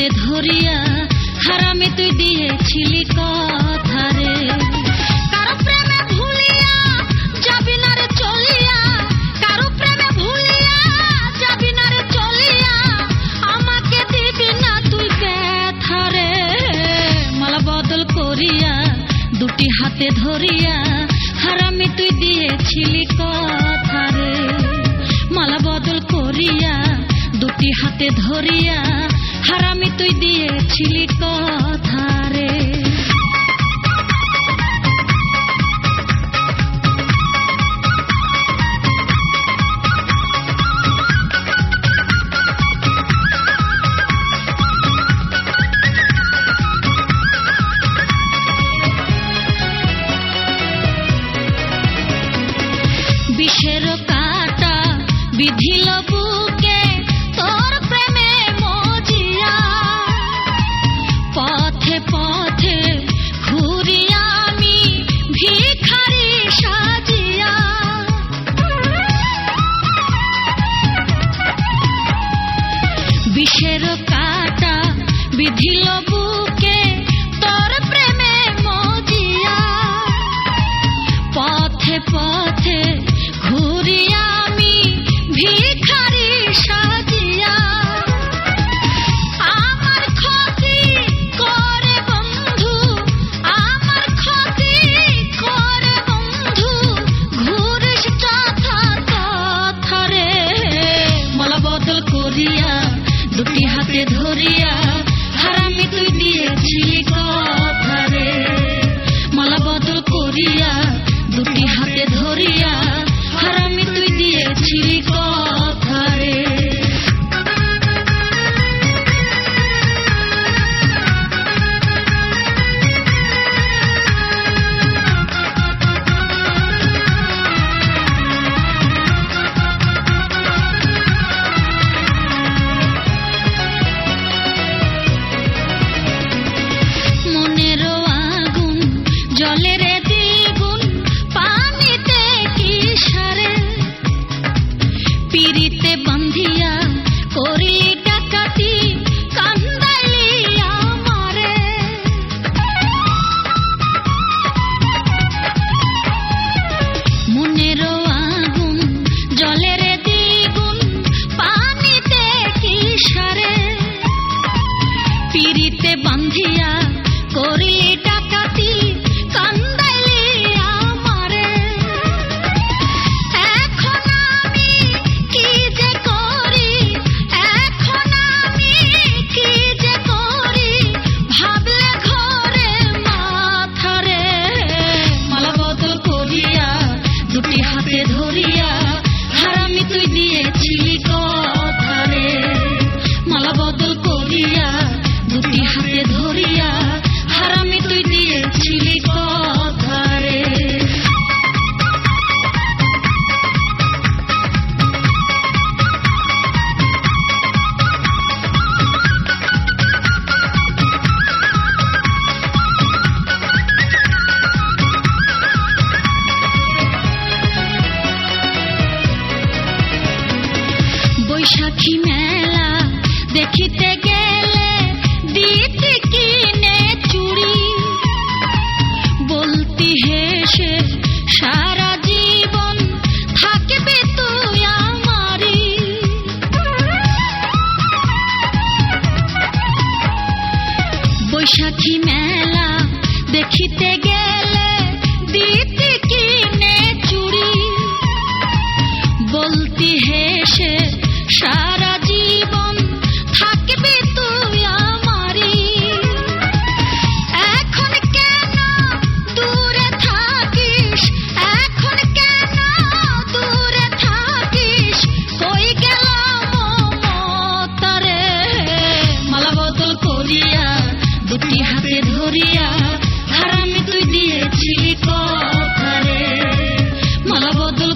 হাতে ধরিয়া হারামে তুই দিয়েছিলি কথা রে। কারো প্রেমে ভুলিয়া যাবি না রে চলিয়া, কারো প্রেমে ভুলিয়া যাবি না রে চলিয়া, আমাকে দিবি না তুই ব্যথা রে। মালা বদল করিয়া দুটি হাতে ধরিয়া হারামে তুই দিয়েছিলি কথা রে। মালা বদল করিয়া দুটি হাতে ধরিয়া হারামে তুই দিয়েছিলি কথা রে। বিষের কাঁটা বিধিল বুকে তোর প্রেমে মজিয়া, পথে পথে ঘুরি আমি ভিখারি সাজিয়া। বিষের কাঁটা বিধিল বুকে তোর প্রেমে মজিয়া, পথে পথে ঘুরি আমি ভিখারি সাজিয়া। আমার ক্ষতি করে বন্ধু, আমার ক্ষতি করে বন্ধু, ঘুরিস তথা তথা রে। মালা বদল করিয়া দুটি হাতে ধরিয়া হারামে তুই দিয়েছিলি কথা রে। মালা বদল করিয়া দুটি হাতে ধরিয়া হারামে তুই দিয়েছিলি কথা রে। মনের আগুন জলের দ্বিগুণ পানিতে কি সারে, পিরিতে বান্ধিয়া করি ডাকাতি কান্দাইলি আমারে। মনের আগুন জলের দ্বিগুণ পানিতে কি সারে, পিরিতে বান্ধিয়া করি ডাকাতি কান্দাইলি আমারে। এখন আমি কি যে করি, এখন আমি কি যে করি, ভাবলে ঘরে মাথা রে। মালা বদল করিয়া দুটি হাতে ধরিয়া হারামে তুই দিয়েছিলি কথা রে। মালা বদল করিয়া দুটি হাতে ধরিয়া হারামে তুই দিয়েছিলি কথা রে। বৈশাখী মেলা দেখিতে গেলে দিতে কিনে চুড়ি, বলতি হেসে সারা জীবন থাকবে তুই আমারি। বৈশাখী মেলা দেখিতে গেলে দিতে কিনে চুড়ি, বলতি হেসে সারা জীবন থাকবে তুই আমারি। এখন কেন দূরে থাকিস, এখন কেন দূরে থাকিস, কই গেল মমতা রে। মালা বদল করিয়া দুটি হাতে ধরিয়া হারামে তুই দিয়েছিলি কথা রে। মালা বদল